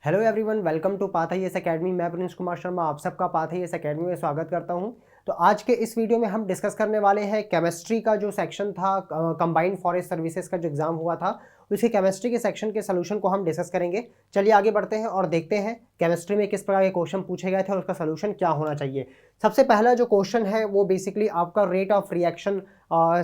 Hello everyone, welcome to Path IAS academy. मैं प्रिंस कुमार शर्मा आप सबका पाथाईएस एकेडमी में स्वागत करता हूं। तो आज के इस वीडियो में हम डिस्कस करने वाले हैं केमिस्ट्री का जो सेक्शन था, कंबाइंड फॉरेस्ट सर्विसेज का जो एग्जाम हुआ था, उसके केमिस्ट्री के सेक्शन के सोल्यूशन को हम डिस्कस करेंगे। चलिए आगे बढ़ते हैं और देखते हैं केमिस्ट्री में किस प्रकार के क्वेश्चन पूछे गए थे और उसका सोल्यूशन क्या होना चाहिए। सबसे पहला जो क्वेश्चन है वो बेसिकली आपका रेट ऑफ रिएक्शन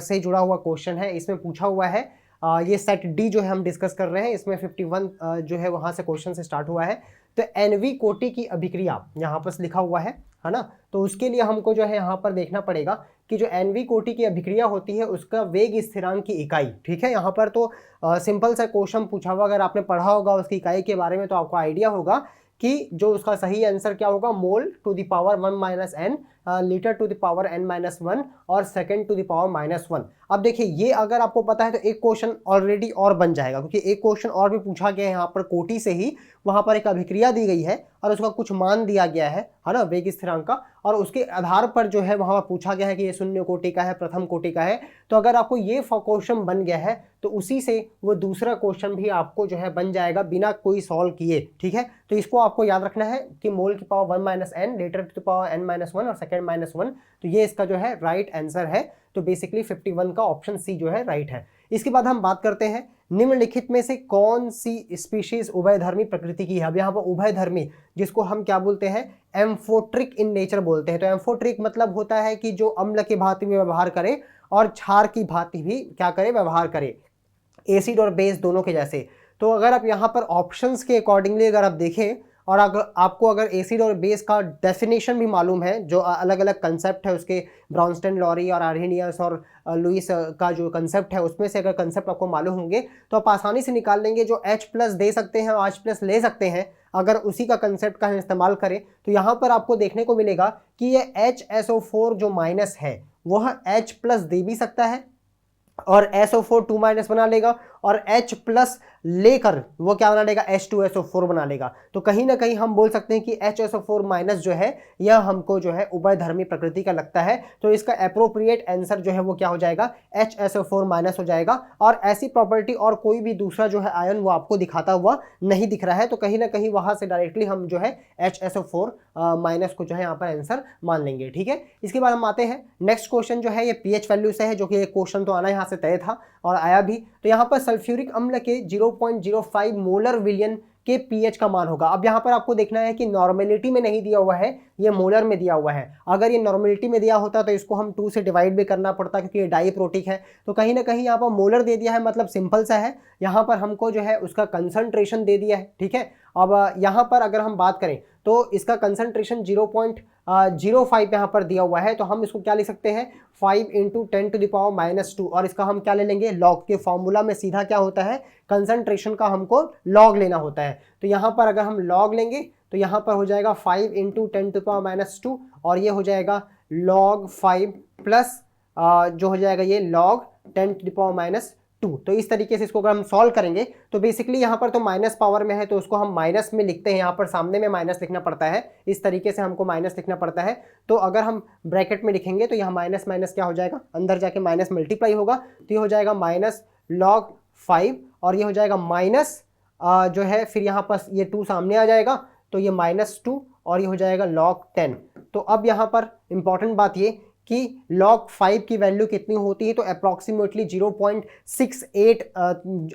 से जुड़ा हुआ क्वेश्चन है। इसमें पूछा हुआ है ये सेट डी जो है हम डिस्कस कर रहे हैं, इसमें 51 जो है वहां से क्वेश्चन से स्टार्ट हुआ है। तो एनवी कोटि की अभिक्रिया यहाँ पर लिखा हुआ है ना। तो उसके लिए हमको जो है यहाँ पर देखना पड़ेगा कि जो एनवी कोटि की अभिक्रिया होती है उसका वेग स्थिरांक की इकाई, ठीक है। यहाँ पर तो सिंपल सा क्वेश्चन पूछा हुआ, अगर आपने पढ़ा होगा उसकी इकाई के बारे में तो आपको आइडिया होगा कि जो उसका सही आंसर क्या होगा, mole to the power 1 minus n, litre to the power n minus 1 और second to the power minus 1। अब देखिए ये अगर आपको पता है तो एक क्वेश्चन ऑलरेडी और बन जाएगा, क्योंकि एक क्वेश्चन और भी पूछा गया है यहाँ पर कोटि से ही। वहां पर एक अभिक्रिया दी गई है और उसका कुछ मान दिया गया है ना, वेग स्थिरांक का, और उसके आधार पर जो है वहां पूछा गया है कि ये शून्य कोटि का है, प्रथम कोटि का है। तो अगर आपको ये क्वेश्चन बन गया है तो उसी से वो दूसरा क्वेश्चन भी आपको जो है बन जाएगा बिना कोई सॉल्व किए, ठीक है। तो इसको आपको याद रखना है कि मोल की power 1 minus n, litre to power n minus 1 और सेकेंड माइनस 1। तो ये इसका जो है राइट आंसर है। तो बेसिकली 51 का ऑप्शन सी जो है राइट है। इसके बाद हम बात करते हैं निम्नलिखित में से कौन सी स्पीशीज उभयधर्मी प्रकृति की है। अब यहाँ पर उभयधर्मी जिसको हम क्या बोलते हैं, एम्फोट्रिक इन नेचर बोलते हैं। तो एम्फोट्रिक मतलब होता है कि जो अम्ल की भांति भी व्यवहार करे और क्षार की भांति भी क्या करे, व्यवहार करे, एसिड और बेस दोनों के जैसे। तो अगर आप यहाँ पर ऑप्शंस के अकॉर्डिंगली अगर आप देखें और अगर आपको अगर एसिड और बेस का डेफिनेशन भी मालूम है, जो अलग अलग कंसेप्ट है उसके, ब्राउनस्टेन, लॉरी और आर्हेनियस और लुइस का जो कंसेप्ट है उसमें से अगर कंसेप्ट आपको मालूम होंगे तो आप आसानी से निकाल लेंगे। जो H प्लस दे सकते हैं और H प्लस ले सकते हैं, अगर उसी का कंसेप्ट का हम इस्तेमाल करें तो यहाँ पर आपको देखने को मिलेगा कि ये HSO4 जो माइनस है वह H प्लस दे भी सकता है और SO4 2 माइनस बना लेगा, और H प्लस लेकर वो क्या बना लेगा, H2SO4 बना लेगा। तो कहीं ना कहीं हम बोल सकते हैं कि HSO4 माइनस जो है यह हमको जो है उभयधर्मी प्रकृति का लगता है। तो इसका एप्रोप्रिएट आंसर जो है वो क्या हो जाएगा, HSO4 माइनस हो जाएगा। और ऐसी प्रॉपर्टी और कोई भी दूसरा जो है आयन वो आपको दिखाता हुआ नहीं दिख रहा है। तो कहीं ना कहीं वहां से डायरेक्टली हम जो है HSO4 माइनस को जो है यहाँ पर आंसर मान लेंगे, ठीक है। इसके बाद हम आते हैं नेक्स्ट क्वेश्चन जो है ये पीएच वैल्यू से है, जो कि एक क्वेश्चन तो आना यहाँ से तय था और आया भी। तो यहाँ पर सल्फ्यूरिक अम्ल के 0.05 मोलर विलियन के पीएच का मान होगा। अब यहाँ पर आपको देखना है कि नॉर्मेलिटी में नहीं दिया हुआ है, ये मोलर में दिया हुआ है। अगर ये नॉर्मेलिटी में दिया होता तो इसको हम 2 से डिवाइड भी करना पड़ता, क्योंकि ये डाइप्रोटिक है। तो कहीं ना कहीं यहाँ पर मोलर दे दिया है, मतलब सिंपल सा है। यहाँ पर हमको जो है उसका कंसंट्रेशन दे दिया है, ठीक है। अब यहाँ पर अगर हम बात करें तो इसका कंसंट्रेशन 0.05 यहाँ पर दिया हुआ है। तो हम इसको क्या लिख सकते हैं, 5 into 10 to the power minus 2, और इसका हम क्या ले लेंगे, लॉग के फॉर्मूला में सीधा क्या होता है, कंसंट्रेशन का हमको लॉग लेना होता है। तो यहाँ पर अगर हम लॉग लेंगे तो यहाँ पर हो जाएगा 5 इंटू 10 टू पावर माइनस 2, और ये हो जाएगा log 5 प्लस जो हो जाएगा ये log 10 to the power minus 2। तो इस तरीके से इसको अगर हम सॉल्व करेंगे तो बेसिकली यहाँ पर तो माइनस पावर में है तो उसको हम माइनस में लिखते हैं, यहाँ पर सामने में माइनस लिखना पड़ता है, इस तरीके से हमको माइनस लिखना पड़ता है। तो अगर हम ब्रैकेट में लिखेंगे तो यहाँ माइनस माइनस क्या हो जाएगा, अंदर जाके माइनस मल्टीप्लाई होगा। तो ये हो जाएगा माइनस log 5 और ये हो जाएगा माइनस जो है फिर यहाँ पर ये 2 सामने आ जाएगा तो ये -2 और ये हो जाएगा log 10। तो अब यहाँ पर इंपॉर्टेंट बात ये कि log 5 की वैल्यू कितनी होती है, तो अप्रॉक्सीमेटली 0.68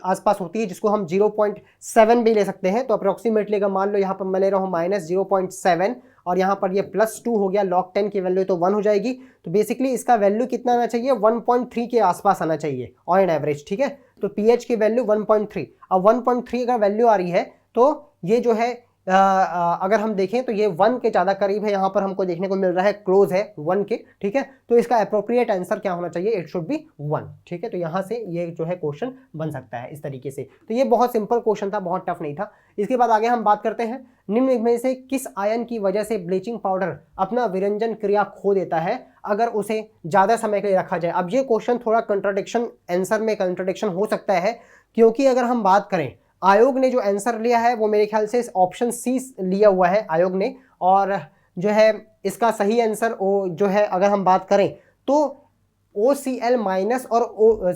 आसपास होती है, जिसको हम 0.7 भी ले सकते हैं। तो अप्रॉक्सीमेटली अगर मान लो यहाँ पर मैं ले रहा हूँ -0.7 और यहाँ पर ये +2 हो गया, log 10 की वैल्यू तो 1 हो जाएगी। तो बेसिकली इसका वैल्यू कितना आना चाहिए, 1.3 के आसपास आना चाहिए ऑन एन एवरेज, ठीक है। तो पीएच की वैल्यू 1.3। अब 1.3 अगर वैल्यू आ रही है तो ये जो है अगर हम देखें तो ये 1 के ज़्यादा करीब है, यहाँ पर हमको देखने को मिल रहा है क्लोज है 1 के, ठीक है। तो इसका अप्रोप्रिएट आंसर क्या होना चाहिए, इट शुड बी 1, ठीक है। तो यहाँ से ये जो है क्वेश्चन बन सकता है इस तरीके से। तो ये बहुत सिंपल क्वेश्चन था, बहुत टफ नहीं था। इसके बाद आगे हम बात करते हैं निम्न में से किस आयन की वजह से ब्लीचिंग पाउडर अपना विरंजन क्रिया खो देता है अगर उसे ज़्यादा समय के लिए रखा जाए। अब ये क्वेश्चन थोड़ा कंट्राडिक्शन, आंसर में कंट्राडिक्शन हो सकता है, क्योंकि अगर हम बात करें आयोग ने जो आंसर लिया है वो मेरे ख्याल से ऑप्शन सी लिया हुआ है आयोग ने, और जो है इसका सही आंसर जो है अगर हम बात करें तो OCl माइनस और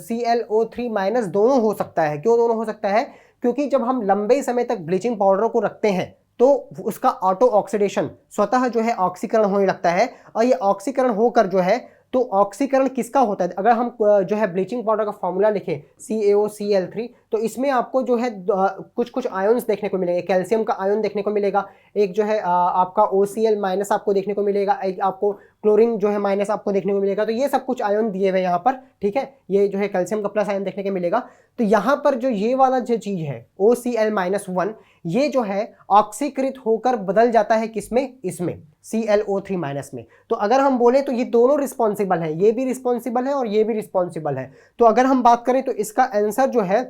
ClO3 माइनस दोनों हो सकता है। क्यों दोनों हो सकता है? क्योंकि जब हम लंबे समय तक ब्लीचिंग पाउडर को रखते हैं तो उसका ऑटो ऑक्सीडेशन स्वतः जो है ऑक्सीकरण होने लगता है, और ये ऑक्सीकरण होकर जो है, तो ऑक्सीकरण किसका होता है? अगर हम जो है ब्लीचिंग पाउडर का फॉर्मूला लिखें CaOCl3, तो इसमें आपको जो है कुछ कुछ आयन्स देखने को मिलेंगे। कैल्शियम का आयन देखने को मिलेगा, एक जो है आपका OCl माइनस आपको देखने को मिलेगा, एक आपको क्लोरीन जो है माइनस आपको देखने को मिलेगा। तो ये सब कुछ आयन दिए हुए यहाँ पर, ठीक है। ये जो है कैल्शियम का प्लस आयन देखने को मिलेगा। तो यहाँ पर जो ये वाला जो चीज है OCl-1, ये जो है ऑक्सीकृत होकर बदल जाता है किसमें? इसमें ClO3 माइनस में। तो अगर हम बोले तो ये दोनों रिस्पॉन्सिबल है, ये भी रिस्पॉन्सिबल है और ये भी रिस्पॉन्सिबल है। तो अगर हम बात करें तो इसका आंसर जो है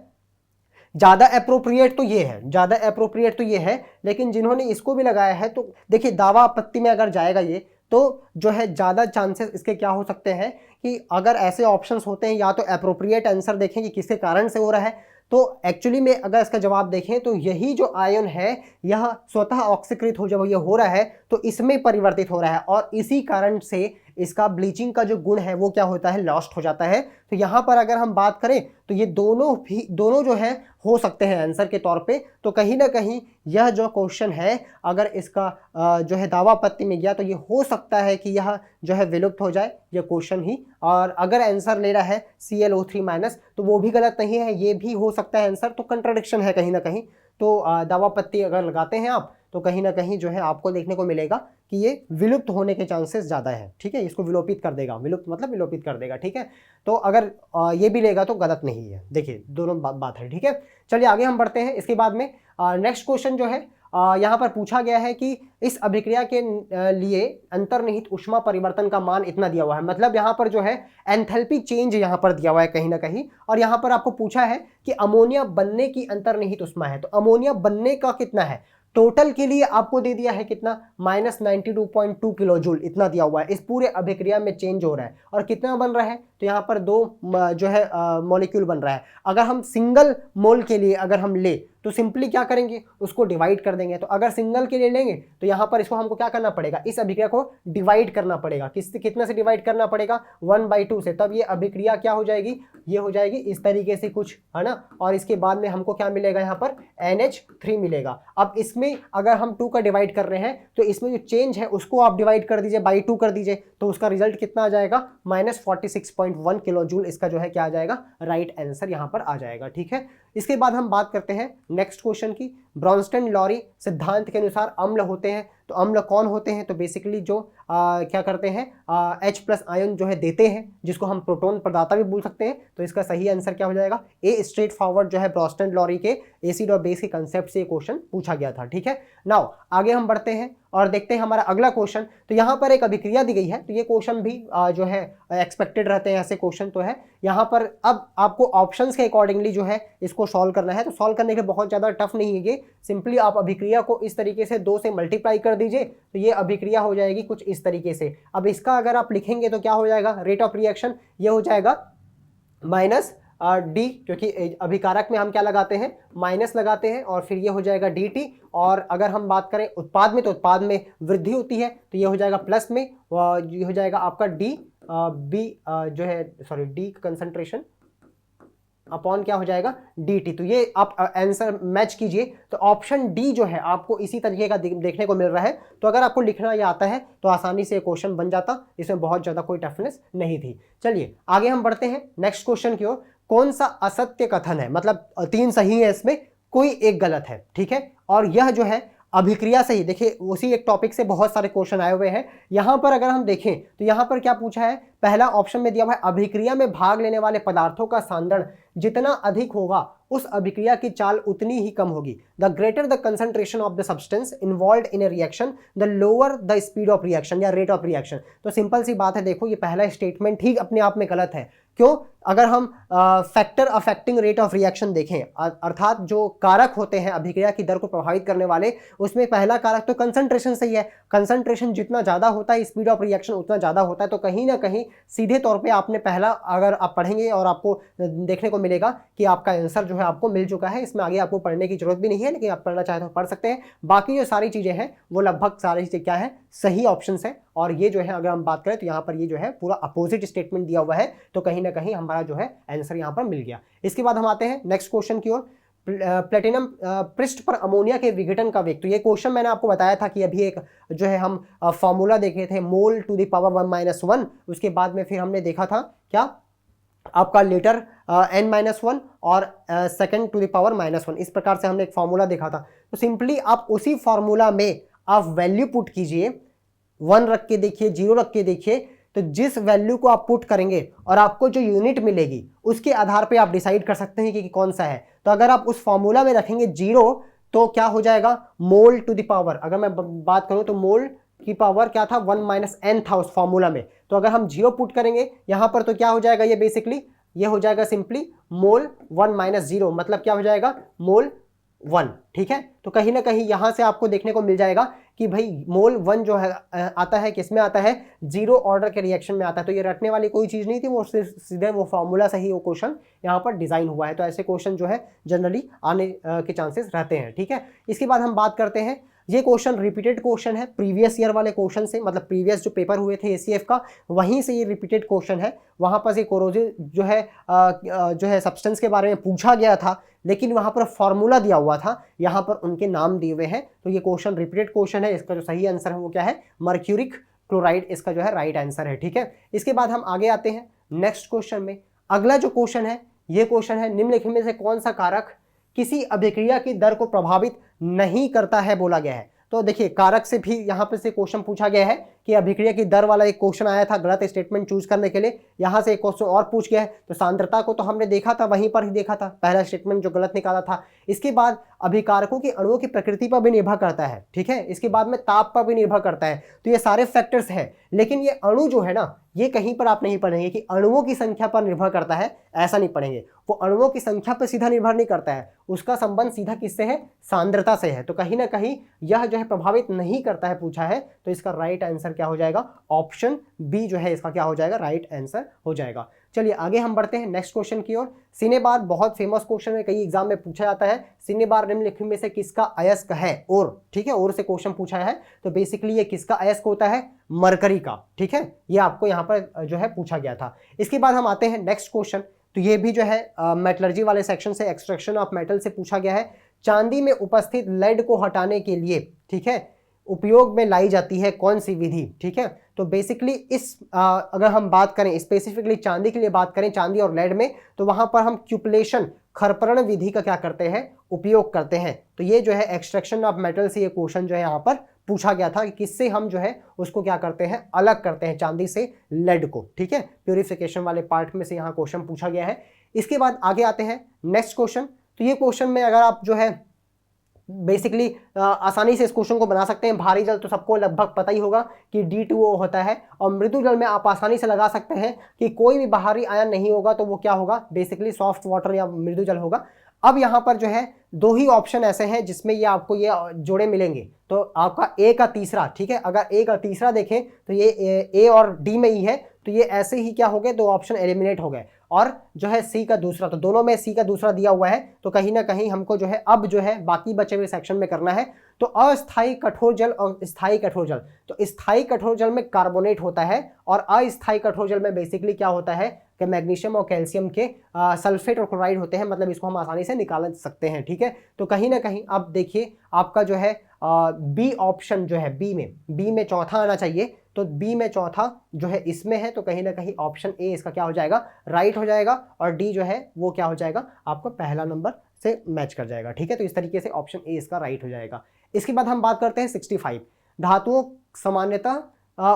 ज्यादा अप्रोप्रिएट तो ये है, ज्यादा अप्रोप्रिएट तो ये है। लेकिन जिन्होंने इसको भी लगाया है तो देखिए दावा आपत्ति में अगर जाएगा ये, तो जो है ज्यादा चांसेस इसके क्या हो सकते हैं कि अगर ऐसे ऑप्शंस होते हैं, या तो अप्रोप्रिएट आंसर देखें कि किसके कारण से हो रहा है, तो एक्चुअली में अगर इसका जवाब देखें तो यही जो आयन है यह स्वतः ऑक्सीकृत हो, जब ये हो रहा है तो इसमें परिवर्तित हो रहा है, और इसी कारण से इसका ब्लीचिंग का जो गुण है वो क्या होता है? लॉस्ट हो जाता है। तो यहाँ पर अगर हम बात करें तो ये दोनों जो है हो सकते हैं आंसर के तौर पे। तो कहीं ना कहीं यह जो क्वेश्चन है, अगर इसका जो है दावा आपत्ति में गया तो ये हो सकता है कि यह जो है विलुप्त हो जाए ये क्वेश्चन ही। और अगर आंसर ले रहा है ClO3 माइनस तो वो भी गलत नहीं है, ये भी हो सकता है आंसर। तो कंट्राडिक्शन है कहीं ना कहीं। तो दावा आपत्ति अगर लगाते हैं आप तो कहीं ना कहीं जो है आपको देखने को मिलेगा कि ये विलुप्त होने के चांसेस ज़्यादा है, ठीक है। इसको विलोपित कर देगा, विलुप्त मतलब विलोपित कर देगा, ठीक है। तो अगर ये भी लेगा तो गलत नहीं है। देखिए दोनों बात है, ठीक है। चलिए आगे हम बढ़ते हैं। इसके बाद में नेक्स्ट क्वेश्चन जो है यहाँ पर पूछा गया है कि इस अभिक्रिया के लिए अंतर्निहित ऊष्मा परिवर्तन का मान इतना दिया हुआ है। मतलब यहाँ पर जो है एंथैल्पी चेंज यहाँ पर दिया हुआ है कहीं ना कहीं, और यहाँ पर आपको पूछा है कि अमोनिया बनने की अंतर्निहित ऊष्मा है। तो अमोनिया बनने का कितना है? टोटल के लिए आपको दे दिया है कितना? -92.2 किलो जूल इतना दिया हुआ है। इस पूरे अभिक्रिया में चेंज हो रहा है, और कितना बन रहा है? तो यहाँ पर 2 जो है मॉलिक्यूल बन रहा है। अगर हम सिंगल मोल के लिए अगर हम ले तो सिंपली क्या करेंगे? उसको डिवाइड कर देंगे। तो अगर सिंगल के लिए लेंगे तो यहाँ पर इसको हमको क्या करना पड़ेगा? इस अभिक्रिया को डिवाइड करना पड़ेगा। कितने से डिवाइड करना पड़ेगा? 1/2 से। तब ये अभिक्रिया क्या हो जाएगी? ये हो जाएगी इस तरीके से कुछ, है ना। और इसके बाद में हमको क्या मिलेगा? यहाँ पर NH3 मिलेगा। अब इसमें अगर हम 2 का डिवाइड कर रहे हैं तो इसमें जो चेंज है उसको आप डिवाइड कर दीजिए, बाई 2 कर दीजिए, तो उसका रिजल्ट कितना आ जाएगा? -46.1 किलो जूल। इसका जो है क्या आ जाएगा? राइट आंसर यहाँ पर आ जाएगा, ठीक है। इसके बाद हम बात करते हैं नेक्स्ट क्वेश्चन की। ब्रॉन्स्टन-लॉरी सिद्धांत के अनुसार अम्ल होते हैं, तो अम्ल कौन होते हैं? तो बेसिकली जो क्या करते हैं H+ आयन जो है देते हैं, जिसको हम प्रोटॉन प्रदाता भी बोल सकते हैं। तो इसका सही आंसर क्या हो जाएगा? ए स्ट्रेट फॉरवर्ड जो है ब्रॉन्स्टन-लॉरी के एसिड और बेस के कंसेप्ट से क्वेश्चन पूछा गया था, ठीक है। नाउ आगे हम बढ़ते हैं और देखते हैं हमारा अगला क्वेश्चन। तो यहाँ पर एक अभिक्रिया दी गई है, तो ये क्वेश्चन भी जो है एक्सपेक्टेड रहते हैं, ऐसे क्वेश्चन तो है यहाँ पर। अब आपको ऑप्शंस के अकॉर्डिंगली जो है इसको सॉल्व करना है। तो सॉल्व करने के लिए बहुत ज़्यादा टफ नहीं है ये, सिंपली आप अभिक्रिया को इस तरीके से 2 से मल्टीप्लाई कर दीजिए, तो ये अभिक्रिया हो जाएगी कुछ इस तरीके से। अब इसका अगर आप लिखेंगे तो क्या हो जाएगा? रेट ऑफ रिएक्शन ये हो जाएगा -D, क्योंकि अभिकारक में हम क्या लगाते हैं? माइनस लगाते हैं, और फिर ये हो जाएगा DT। और अगर हम बात करें उत्पाद में, तो उत्पाद में वृद्धि होती है, तो ये हो जाएगा प्लस में, ये हो जाएगा आपका जो है D कंसंट्रेशन अपॉन क्या हो जाएगा? DT। तो ये आप आंसर मैच कीजिए, तो ऑप्शन डी जो है आपको इसी तरीके का देखने को मिल रहा है। तो अगर आपको लिखना ये आता है तो आसानी से क्वेश्चन बन जाता, इसमें बहुत ज़्यादा कोई टफनेस नहीं थी। चलिए आगे हम बढ़ते हैं नेक्स्ट क्वेश्चन की ओर। कौन सा असत्य कथन है? मतलब 3 सही है, इसमें कोई एक गलत है, ठीक है। और यह जो है अभिक्रिया से ही, देखिए उसी एक टॉपिक से बहुत सारे क्वेश्चन आए हुए हैं। यहाँ पर अगर हम देखें तो यहाँ पर क्या पूछा है? पहला ऑप्शन में दिया हुआ है अभिक्रिया में भाग लेने वाले पदार्थों का सांद्रण जितना अधिक होगा उस अभिक्रिया की चाल उतनी ही कम होगी। The greater the concentration of the substance involved in A reaction the lower the speed of reaction या रेट ऑफ रिएक्शन। तो सिंपल सी बात है, देखो ये पहला स्टेटमेंट ही अपने आप में गलत है। क्यों? अगर हम factor affecting rate of reaction देखें, अर्थात जो कारक होते हैं अभिक्रिया की दर को प्रभावित करने वाले, उसमें पहला कारक तो कंसंट्रेशन सही है। कंसंट्रेशन जितना ज़्यादा होता है स्पीड ऑफ रिएक्शन उतना ज़्यादा होता है। तो कहीं ना कहीं सीधे तौर पे आपने पहला अगर आप पढ़ेंगे और आपको देखने को मिलेगा कि आपका आंसर जो है आपको मिल चुका है। इसमें आगे आपको पढ़ने की जरूरत भी नहीं है, लेकिन आप पढ़ना चाहे तो पढ़ सकते हैं। बाकी जो सारी चीज़ें हैं वो लगभग सारी चीज़ें क्या है, सही ऑप्शन है। और ये जो है अगर हम बात करें तो यहाँ पर ये जो है पूरा अपोजिट स्टेटमेंट दिया हुआ है, तो कहीं ना कहीं हमारा जो है आंसर यहाँ पर मिल गया। इसके बाद हम आते हैं नेक्स्ट क्वेश्चन की ओर। प्लेटिनम पृष्ठ पर अमोनिया के विघटन का वेग। तो ये क्वेश्चन मैंने आपको बताया था कि अभी एक जो है हम फॉर्मूला देखे थे, मोल टू द पावर 1-1। उसके बाद में फिर हमने देखा था क्या, आपका लीटर n-1 और सेकेंड टू द पावर -1। इस प्रकार से हमने एक फॉर्मूला देखा था। तो सिंपली आप उसी फॉर्मूला में आप वैल्यू पुट कीजिए, 1 रख के देखिए, 0 रख के देखिए। तो जिस वैल्यू को आप पुट करेंगे और आपको जो यूनिट मिलेगी उसके आधार पे आप डिसाइड कर सकते हैं कि कौन सा है। तो अगर आप उस फॉर्मूला में रखेंगे 0 तो क्या हो जाएगा, मोल टू द पावर, अगर मैं बात करूं तो मोल की पावर क्या था, 1-n था उस फॉर्मूला में। तो अगर हम 0 पुट करेंगे यहां पर तो क्या हो जाएगा, ये बेसिकली ये हो जाएगा सिंपली मोल 1-0, मतलब क्या हो जाएगा, मोल 1। ठीक है, तो कहीं ना कहीं यहां से आपको देखने को मिल जाएगा कि भाई मोल 1 जो है आता है किस में आता है, 0 ऑर्डर के रिएक्शन में आता है। तो ये रटने वाली कोई चीज नहीं थी, वो सीधे वो फॉर्मूला से ही वो क्वेश्चन यहाँ पर डिजाइन हुआ है। तो ऐसे क्वेश्चन जो है जनरली आने के चांसेस रहते हैं। ठीक है, इसके बाद हम बात करते हैं, ये क्वेश्चन रिपीटेड क्वेश्चन है प्रीवियस ईयर वाले क्वेश्चन से, मतलब प्रीवियस जो पेपर हुए थे एसीएफ का, वहीं से ये रिपीटेड क्वेश्चन है। वहां पर से कोरोजिव जो है सब्सटेंस के बारे में पूछा गया था, लेकिन वहां पर फॉर्मूला दिया हुआ था, यहाँ पर उनके नाम दिए हुए हैं। तो ये क्वेश्चन रिपीटेड क्वेश्चन है। इसका जो सही आंसर है वो क्या है, मर्क्यूरिक क्लोराइड इसका जो है राइट आंसर है। ठीक है, इसके बाद हम आगे आते हैं नेक्स्ट क्वेश्चन में। अगला जो क्वेश्चन है, ये क्वेश्चन है, निम्नलिखित में से कौन सा कारक किसी अभिक्रिया की दर को प्रभावित नहीं करता है, बोला गया है। तो देखिए कारक से भी यहाँ पे से क्वेश्चन पूछा गया है कि अभिक्रिया की दर वाला एक क्वेश्चन आया था गलत स्टेटमेंट चूज करने के लिए, यहाँ से एक क्वेश्चन और पूछ गया है। तो सांद्रता को तो हमने देखा था, वहीं पर ही देखा था, पहला स्टेटमेंट जो गलत निकाला था। इसके बाद अभिकारकों की अणुओं की प्रकृति पर भी निर्भर करता है। ठीक है, इसके बाद में ताप पर भी निर्भर करता है। तो ये सारे फैक्टर्स हैं, लेकिन ये अणु जो है ना, ये कहीं पर आप नहीं पढ़ेंगे कि अणुओं की संख्या पर निर्भर करता है, ऐसा नहीं पढ़ेंगे। वो अणुओं की संख्या पर सीधा निर्भर नहीं करता है, उसका संबंध सीधा किससे है, सांद्रता से है। तो कहीं ना कहीं यह जो है प्रभावित नहीं करता है, पूछा है। तो इसका राइट आंसर क्या हो जाएगा, ऑप्शन बी जो है इसका क्या हो जाएगा, राइट आंसर हो जाएगा। चलिए आगे हम बढ़ते हैं नेक्स्ट क्वेश्चन की ओर। सिनेबार बहुत फेमस क्वेश्चन है, कई एग्जाम में पूछा जाता है। सिनेबार निम्नलिखित में से किसका अयस्क है, और ठीक है, और से क्वेश्चन पूछा है। तो बेसिकली ये किसका अयस्क होता है, मरकरी का। ठीक है, ये आपको यहाँ पर जो है पूछा गया था। इसके बाद हम आते हैं नेक्स्ट क्वेश्चन। तो ये भी जो है मेटलर्जी वाले सेक्शन से, एक्सट्रैक्शन ऑफ मेटल से पूछा गया है। चांदी में उपस्थित लेड को हटाने के लिए, ठीक है, उपयोग में लाई जाती है कौन सी विधि। ठीक है, तो बेसिकली इस अगर हम बात करें स्पेसिफिकली चांदी के लिए बात करें, चांदी और लेड में, तो वहां पर हम क्यूपलेशन खरपरण विधि का क्या करते हैं, उपयोग करते हैं। तो ये जो है एक्सट्रैक्शन ऑफ मेटल से ये क्वेश्चन जो है यहाँ पर पूछा गया था कि किससे हम जो है उसको क्या करते हैं, अलग करते हैं चांदी से लेड को। ठीक है, प्यूरिफिकेशन वाले पार्ट में से यहाँ क्वेश्चन पूछा गया है। इसके बाद आगे आते हैं नेक्स्ट क्वेश्चन। तो ये क्वेश्चन में अगर आप जो है बेसिकली आसानी से इस क्वेश्चन को बना सकते हैं। भारी जल तो सबको लगभग पता ही होगा कि D2O होता है, और मृदु जल में आप आसानी से लगा सकते हैं कि कोई भी बाहरी आयन नहीं होगा, तो वो क्या होगा, बेसिकली सॉफ्ट वाटर या मृदु जल होगा। अब यहाँ पर जो है दो ही ऑप्शन ऐसे हैं जिसमें ये आपको ये जोड़े मिलेंगे। तो आपका ए का तीसरा, ठीक है, अगर ए का तीसरा देखें तो ये ए और डी में ही है, तो ये ऐसे ही क्या हो गए, दो ऑप्शन एलिमिनेट हो गए। और जो है सी का दूसरा, तो दोनों में सी का दूसरा दिया हुआ है। तो कहीं ना कहीं हमको जो है अब जो है बाकी बचे हुए सेक्शन में करना है। तो अस्थायी कठोर जल और स्थायी कठोर जल, तो स्थायी कठोर जल में कार्बोनेट होता है, और अस्थायी कठोर जल में बेसिकली क्या होता है कि मैग्नीशियम और कैल्शियम के सल्फेट और क्लोराइड होते हैं, मतलब इसको हम आसानी से निकाल सकते हैं। ठीक है, तो कहीं ना कहीं अब देखिए आपका जो है बी ऑप्शन जो है बी में चौथा आना चाहिए। तो बी में चौथा जो है इसमें है, तो कहीं ना कहीं ऑप्शन ए इसका क्या हो जाएगा, राइट हो जाएगा, और डी जो है वो क्या हो जाएगा, आपको पहला नंबर से मैच कर जाएगा। ठीक है, तो इस तरीके से ऑप्शन ए इसका राइट हो जाएगा। इसके बाद हम बात करते हैं 65। धातुओं सामान्यतः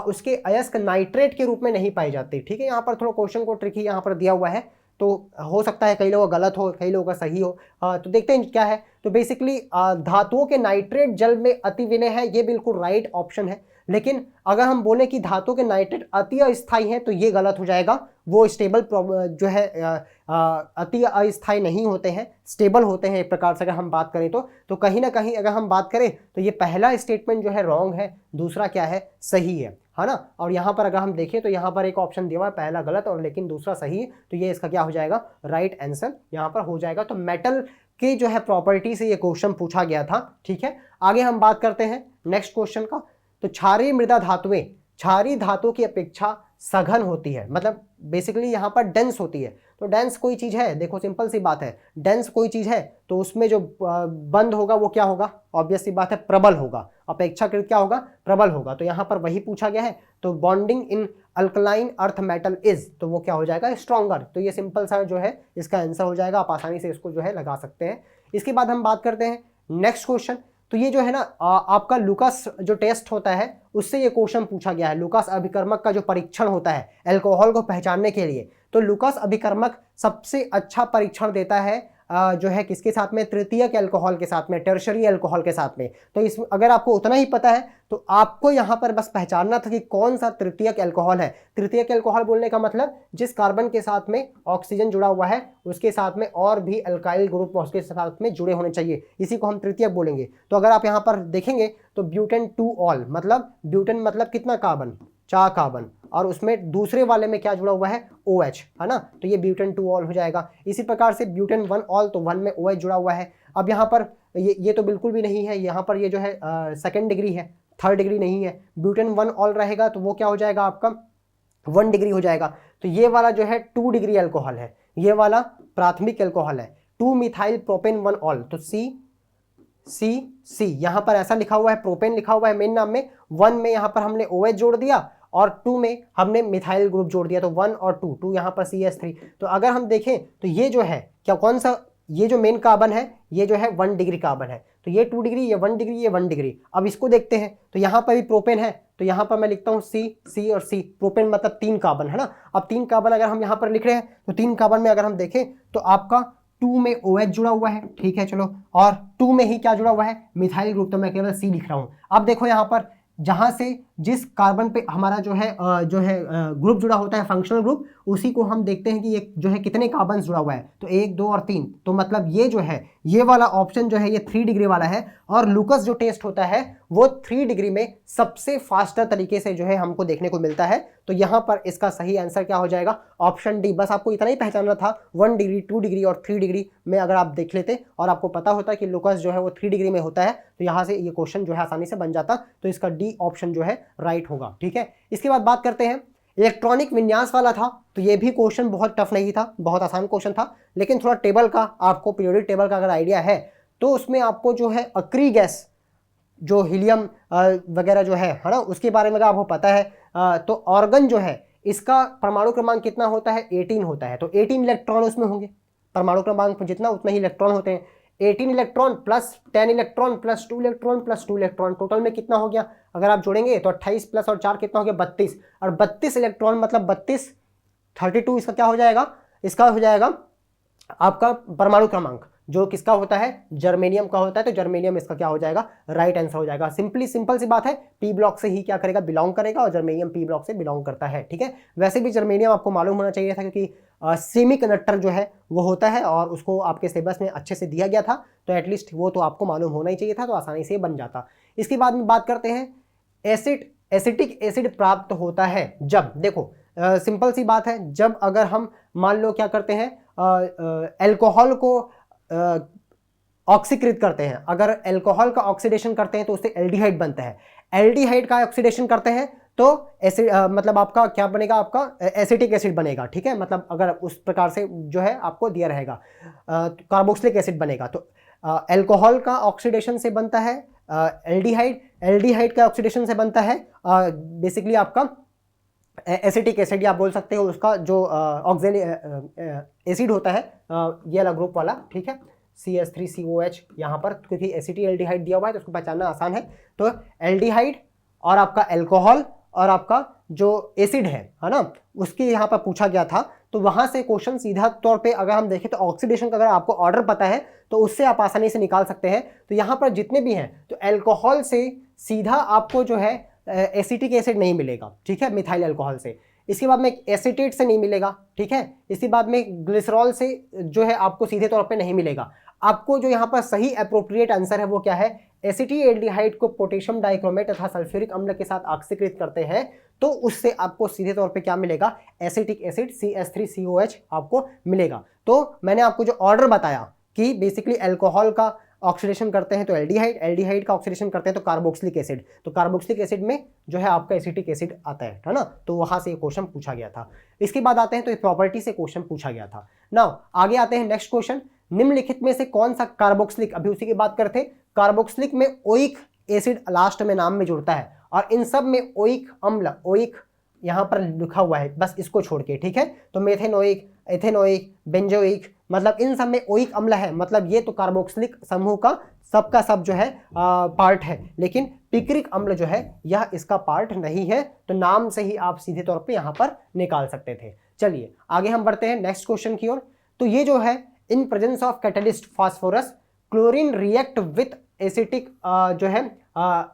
उसके अयस्क नाइट्रेट के रूप में नहीं पाए जाते। ठीक है, यहाँ पर थोड़ा क्वेश्चन को ट्रिकी यहाँ पर दिया हुआ है, तो हो सकता है कई लोगों का गलत हो, कई लोगों का सही हो। तो देखते हैं क्या है। तो बेसिकली धातुओं के नाइट्रेट जल में अति विनय है, ये बिल्कुल राइट ऑप्शन है। लेकिन अगर हम बोले कि धातु के नाइट्रेट अति अस्थायी है, तो ये गलत हो जाएगा। वो स्टेबल जो है अति अस्थायी नहीं होते हैं, स्टेबल होते हैं एक प्रकार से अगर हम बात करें तो कहीं ना कहीं अगर हम बात करें तो ये पहला स्टेटमेंट जो है रॉन्ग है, दूसरा क्या है, सही है ना। और यहाँ पर अगर हम देखें तो यहाँ पर एक ऑप्शन दिया हुआ है पहला गलत और लेकिन दूसरा सही है, तो ये इसका क्या हो जाएगा, राइट आंसर यहाँ पर हो जाएगा। तो मेटल के जो है प्रॉपर्टी से ये क्वेश्चन पूछा गया था, ठीक है। आगे हम बात करते हैं नेक्स्ट क्वेश्चन का। तो क्षारीय मृदा धातुएं क्षारीय धातु की अपेक्षा सघन होती है, मतलब बेसिकली यहाँ पर डेंस होती है। तो डेंस कोई चीज है, देखो सिंपल सी बात है, डेंस कोई चीज है तो उसमें जो बंद होगा वो क्या होगा, ऑब्वियस सी बात है प्रबल होगा, अपेक्षाकृत क्या होगा, प्रबल होगा। तो यहाँ पर वही पूछा गया है। तो bonding in alkaline earth metal is, तो वो क्या हो जाएगा, स्ट्रॉन्गर। तो ये सिंपल सा जो है इसका आंसर हो जाएगा, आप आसानी से इसको जो है लगा सकते हैं। इसके बाद हम बात करते हैं नेक्स्ट क्वेश्चन। तो ये जो है ना आपका लुकास जो टेस्ट होता है उससे ये क्वेश्चन पूछा गया है। लुकास अभिकर्मक का जो परीक्षण होता है अल्कोहल को पहचानने के लिए, तो लुकास अभिकर्मक सबसे अच्छा परीक्षण देता है जो है किसके साथ में, तृतीयक अल्कोहल के साथ में, टर्शरी अल्कोहल के साथ में। तो इस अगर आपको उतना ही पता है तो आपको यहाँ पर बस पहचानना था कि कौन सा तृतीयक अल्कोहल है। तृतीयक अल्कोहल बोलने का मतलब जिस कार्बन के साथ में ऑक्सीजन जुड़ा हुआ है उसके साथ में और भी अल्काइल ग्रुप उसके साथ में जुड़े होने चाहिए, इसी को हम तृतीयक बोलेंगे। तो अगर आप यहाँ पर देखेंगे तो ब्यूटेन 2 ऑल, मतलब ब्यूटेन मतलब कितना कार्बन, 4 कार्बन, और उसमें दूसरे वाले में क्या जुड़ा हुआ है, OH, है ना। तो ये ब्यूटेन 2 ऑल हो जाएगा। इसी प्रकार से ब्यूटेन 1 ऑल, तो 1 में OH जुड़ा हुआ है। अब यहाँ पर ये तो बिल्कुल भी नहीं है, यहाँ पर ये जो है सेकेंड डिग्री है, थर्ड डिग्री नहीं है। ब्यूटेन 1 ऑल रहेगा तो वो क्या हो जाएगा आपका 1 डिग्री हो जाएगा। तो ये वाला जो है 2 डिग्री अल्कोहल है, ये वाला प्राथमिक अल्कोहल है। 2 मिथाइल प्रोपेन 1 ऑल, तो C यहाँ पर ऐसा लिखा हुआ है, प्रोपेन लिखा हुआ है मेन नाम में, 1 में यहाँ पर हमने OH जोड़ दिया और 2 में हमने मिथाइल ग्रुप जोड़ दिया, तो 1 और 2 यहाँ पर CH3। तो अगर हम देखें तो ये जो है क्या, कौन सा, ये जो मेन कार्बन है ये जो है 1 डिग्री कार्बन है। तो ये 2 डिग्री, ये 1 डिग्री, ये 1 डिग्री। अब इसको देखते हैं तो यहाँ पर भी प्रोपेन है, तो यहाँ पर मैं लिखता हूँ C और C। प्रोपेन मतलब 3 कार्बन, है ना। अब 3 कार्बन अगर हम यहाँ पर लिख रहे हैं तो 3 कार्बन में अगर हम देखें तो आपका 2 में OH जुड़ा हुआ है, ठीक है चलो, और 2 में ही क्या जुड़ा हुआ है, मिथाइल ग्रुप, तो मैं केवल C लिख रहा हूँ। अब देखो यहाँ पर जहां से जिस कार्बन पे हमारा जो है ग्रुप जुड़ा होता है, फंक्शनल ग्रुप, उसी को हम देखते हैं कि ये जो है कितने कार्बन जुड़ा हुआ है, तो 1, 2 और 3। तो मतलब ये जो है ये वाला ऑप्शन जो है ये 3 डिग्री वाला है। और लुकास जो टेस्ट होता है वो 3 डिग्री में सबसे फास्टर तरीके से जो है हमको देखने को मिलता है। तो यहाँ पर इसका सही आंसर क्या हो जाएगा, ऑप्शन डी। बस आपको इतना ही पहचानना था, 1 डिग्री, 2 डिग्री और 3 डिग्री में अगर आप देख लेते और आपको पता होता कि लुकास जो है वो 3 डिग्री में होता है, तो यहाँ से ये क्वेश्चन जो है आसानी से बन जाता। तो इसका डी ऑप्शन जो है राइट होगा, ठीक है। इसके बाद बात करते हैं, इलेक्ट्रॉनिक विन्यास वाला था, तो ये भी क्वेश्चन बहुत टफ नहीं था, बहुत आसान क्वेश्चन था, लेकिन थोड़ा टेबल का आपको, पीरियोडिक टेबल का अगर आइडिया है तो उसमें आपको जो है अक्री गैस जो हीलियम वगैरह जो है ना, उसके बारे में अगर आपको पता है तो ऑर्गन जो है इसका परमाणु क्रमांक कितना होता है, 18 होता है। तो 18 इलेक्ट्रॉन उसमें होंगे, परमाणु क्रमांक जितना उतना ही इलेक्ट्रॉन होते हैं। 18 electron plus 10 electron plus 2 electron plus 2 electron, total में कितना हो गया, अगर आप जोड़ेंगे तो 28 प्लस और 4 कितना हो गया, 32। और 32 इलेक्ट्रॉन मतलब 32, 32 इसका क्या हो जाएगा, इसका हो जाएगा आपका परमाणु क्रमांक, जो किसका होता है, जर्मेनियम का होता है। तो जर्मेनियम इसका क्या हो जाएगा, राइट आंसर हो जाएगा। सिंपल सी बात है, पी ब्लॉक से ही क्या करेगा, बिलोंग करेगा, और जर्मेनियम पी ब्लॉक से बिलोंग करता है, ठीक है। वैसे भी जर्मेनियम आपको मालूम होना चाहिए था, क्योंकि सेमी कंडक्टर जो है वो होता है और उसको आपके सिलेबस में अच्छे से दिया गया था, तो एटलीस्ट वो तो आपको मालूम होना ही चाहिए था, तो आसानी से बन जाता। इसके बाद में बात करते हैं, एसिटिक एसिड प्राप्त होता है जब, देखो सिंपल सी बात है, जब अगर हम मान लो क्या करते हैं, अल्कोहल को ऑक्सीकृत करते हैं, अगर अल्कोहल का ऑक्सीडेशन करते हैं तो उससे एल्डिहाइड बनता है। एल्डिहाइड का ऑक्सीडेशन करते हैं तो एसिड मतलब आपका क्या बनेगा, आपका एसिटिक एसिड बनेगा, ठीक है। मतलब अगर उस प्रकार से जो है आपको दिया रहेगा, कार्बोक्सिलिक एसिड बनेगा। तो अल्कोहल का ऑक्सीडेशन से बनता है एल्डिहाइड, एल्डिहाइड का ऑक्सीडेशन से बनता है बेसिकली आपका एसिटिक एसिड, आप बोल सकते हो उसका जो एसिड होता है ये वाला ग्रुप वाला, ठीक है, CH3COH यहाँ पर, क्योंकि एसिटिक एल्डिहाइड दिया हुआ है तो उसको पहचानना आसान है। तो एल्डिहाइड और आपका अल्कोहल और आपका जो एसिड है ना, उसके यहाँ पर पूछा गया था। तो वहाँ से क्वेश्चन सीधा तौर पे अगर हम देखें तो ऑक्सीडेशन का अगर आपको ऑर्डर पता है तो उससे आप आसानी से निकाल सकते हैं। तो यहाँ पर जितने भी हैं तो अल्कोहल से सीधा आपको जो है एसिटिक एसिड नहीं मिलेगा, ठीक है, मिथाइल अल्कोहल से। इसके बाद में एसीटेट से नहीं मिलेगा, ठीक है। इसके बाद में ग्लिसरॉल से जो है आपको सीधे तौर पे नहीं मिलेगा। आपको जो यहाँ पर सही अप्रोप्रिएट आंसर है वो क्या है, एसिटिल्डिहाइड को पोटेशियम डाइक्रोमेट तथा सल्फ्यूरिक अम्ल के साथ ऑक्सीकृत करते हैं तो उससे आपको सीधे तौर पे क्या मिलेगा, एसिटिक एसिड CH3COH आपको मिलेगा। तो मैंने आपको जो ऑर्डर बताया कि बेसिकली अल्कोहल का ऑक्सीडेशन करते हैं तो एल्डिहाइड, एल्डिहाइड का ऑक्सीडेशन करते हैं तो कार्बोक्सिलिक एसिड, तो कार्बोक्सिलिक एसिड में जो है आपका एसिटिक एसिड आता है ना। तो वहां से क्वेश्चन पूछा गया था। इसके बाद आते हैं तो प्रॉपर्टी से क्वेश्चन पूछा गया था। नाउ आगे आते हैं नेक्स्ट क्वेश्चन, निम्नलिखित में से कौन सा कार्बोक्सिलिक, अभी उसी की बात करते, कार्बोक्सिलिक में ओइक एसिड लास्ट में नाम में जुड़ता है और इन सब में ओइक अम्ल, ओइक यहां पर लिखा हुआ है बस इसको छोड़ के, ठीक है। तो मेथेनोइक, एथेनोइक, बेंजोइक, मतलब इन सब में ओइक अम्ल है, मतलब ये तो कार्बोक्सिलिक समूह का सबका सब जो है पार्ट है, लेकिन पिक्रिक अम्ल जो है यह इसका पार्ट नहीं है। तो नाम से ही आप सीधे तौर पे यहां पर निकाल सकते थे। चलिए आगे हम बढ़ते हैं नेक्स्ट क्वेश्चन की ओर। तो ये जो है in presence of catalyst phosphorus chlorine react with acetic जो है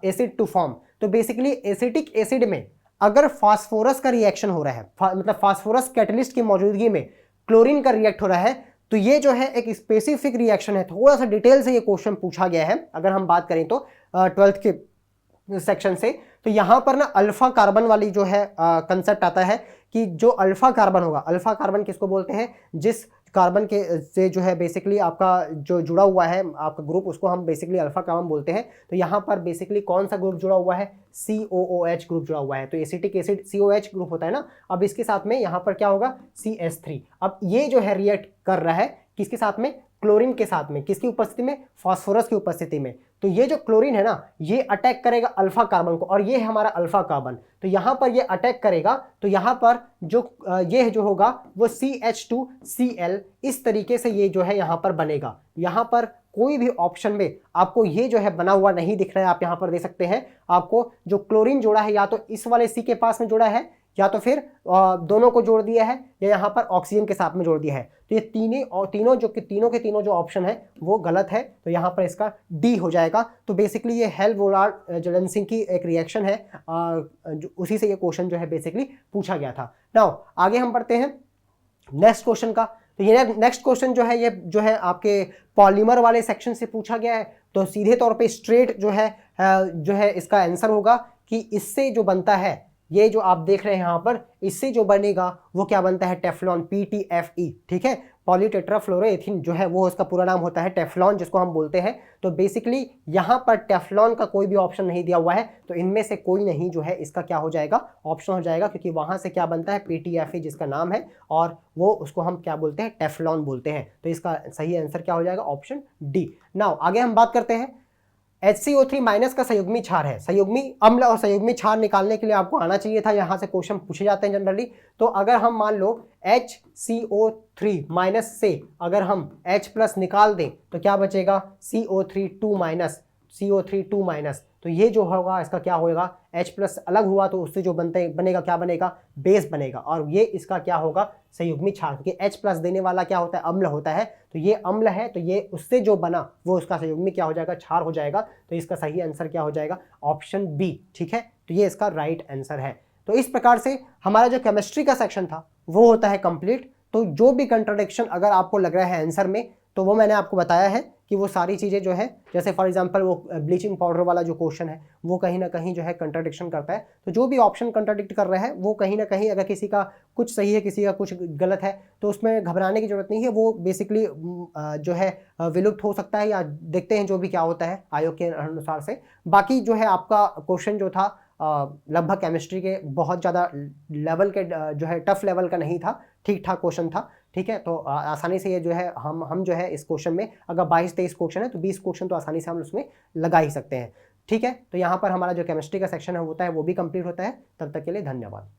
एसिड टू फॉर्म। तो बेसिकली एसिटिक एसिड में अगर फास्फोरस का रिएक्शन हो रहा है, मतलब फास्फोरस कैटलिस्ट की मौजूदगी में क्लोरीन का रिएक्ट हो रहा है, तो ये जो है एक स्पेसिफिक रिएक्शन है। थोड़ा सा डिटेल से ये क्वेश्चन पूछा गया है अगर हम बात करें तो 12th के सेक्शन से। तो यहां पर ना अल्फा कार्बन वाली जो है कंसेप्ट आता है कि जो अल्फा कार्बन होगा, अल्फा कार्बन किसको बोलते हैं, जिस कार्बन के से जो है बेसिकली आपका जो जुड़ा हुआ है आपका ग्रुप, उसको हम बेसिकली अल्फा कार्बन बोलते हैं। तो यहाँ पर बेसिकली कौन सा ग्रुप जुड़ा हुआ है, COOH ग्रुप जुड़ा हुआ है। तो एसिटिक एसिड COH ग्रुप होता है ना। अब इसके साथ में यहाँ पर क्या होगा, CH3। अब ये जो है रिएक्ट कर रहा है किसके साथ में, क्लोरीन के साथ में, किसकी उपस्थिति में, फास्फोरस की उपस्थिति में। तो ये जो क्लोरीन है ना, ये अटैक करेगा अल्फा कार्बन को, और ये है हमारा अल्फा कार्बन। तो यहां पर ये अटैक करेगा तो यहां पर जो ये जो होगा वो CH2Cl इस तरीके से ये जो है यहां पर बनेगा। यहां पर कोई भी ऑप्शन में आपको ये जो है बना हुआ नहीं दिख रहा है। आप यहां पर देख सकते हैं, आपको जो क्लोरीन जोड़ा है या तो इस वाले C के पास में जोड़ा है या तो फिर दोनों को जोड़ दिया है या यहाँ पर ऑक्सीजन के साथ में जोड़ दिया है। तो ये तीनों के तीनों जो ऑप्शन है वो गलत है। तो यहाँ पर इसका डी हो जाएगा। तो बेसिकली ये हेल-वोलार्ड जेलेंसिंग की एक रिएक्शन है, उसी से ये क्वेश्चन जो है बेसिकली पूछा गया था। नाउ आगे हम बढ़ते हैं नेक्स्ट क्वेश्चन का। तो ये नेक्स्ट क्वेश्चन जो है ये जो है आपके पॉलीमर वाले सेक्शन से पूछा गया है। तो सीधे तौर पे स्ट्रेट जो है इसका आंसर होगा कि इससे जो बनता है, ये जो आप देख रहे हैं यहाँ पर, इससे जो बनेगा वो क्या बनता है, टेफ्लॉन, PTFE, ठीक है। पॉलीटेट्राफ्लोरोएथेन जो है वो उसका पूरा नाम होता है टेफ्लॉन, जिसको हम बोलते हैं। तो बेसिकली यहाँ पर टेफ्लॉन का कोई भी ऑप्शन नहीं दिया हुआ है, तो इनमें से कोई नहीं जो है इसका क्या हो जाएगा, ऑप्शन हो जाएगा, क्योंकि वहां से क्या बनता है, PTFE जिसका नाम है, और वो उसको हम क्या बोलते हैं, टेफ्लॉन बोलते हैं। तो इसका सही आंसर क्या हो जाएगा, ऑप्शन डी। नाउ आगे हम बात करते हैं HCO3- का संयुग्मी क्षार है। संयुग्मी अम्ल और संयुग्मी क्षार निकालने के लिए आपको आना चाहिए था, यहां से क्वेश्चन पूछे जाते हैं जनरली। तो अगर हम मान लो HCO3- से अगर हम H+ निकाल दें तो क्या बचेगा, CO3 तो ये जो होगा इसका क्या होगा, H+ अलग हुआ तो उससे जो बनेगा क्या बनेगा, बेस बनेगा, और ये इसका क्या होगा, संयुग्मी क्षार। क्योंकि H+ देने वाला क्या होता है, अम्ल होता है। तो ये अम्ल है, तो ये उससे जो बना वो उसका संयुग्मी क्या हो जाएगा, क्षार हो जाएगा। तो इसका सही आंसर क्या हो जाएगा, ऑप्शन बी, ठीक है। तो ये इसका राइट आंसर है। तो इस प्रकार से हमारा जो केमिस्ट्री का सेक्शन था वो होता है कंप्लीट। तो जो भी कंट्राडिक्शन अगर आपको लग रहा है आंसर में, तो वो मैंने आपको बताया है कि वो सारी चीज़ें जो है, जैसे फॉर एग्जांपल वो ब्लीचिंग पाउडर वाला जो क्वेश्चन है वो कहीं ना कहीं जो है कंट्राडिक्शन करता है। तो जो भी ऑप्शन कंट्राडिक्ट कर रहा है वो कहीं ना कहीं, अगर किसी का कुछ सही है किसी का कुछ गलत है, तो उसमें घबराने की जरूरत नहीं है। वो बेसिकली जो है विलुप्त हो सकता है, या देखते हैं जो भी क्या होता है आयोग के अनुसार से। बाकी जो है आपका क्वेश्चन जो था लगभग केमिस्ट्री के बहुत ज़्यादा लेवल के जो है टफ लेवल का नहीं था, ठीक ठाक क्वेश्चन था, ठीक है। तो आसानी से ये जो है हम जो है इस क्वेश्चन में, अगर 22-23 क्वेश्चन है तो 20 क्वेश्चन तो आसानी से हम उसमें लगा ही सकते हैं, ठीक है। तो यहाँ पर हमारा जो केमिस्ट्री का सेक्शन है होता है वो भी कंप्लीट होता है। तब तक के लिए धन्यवाद।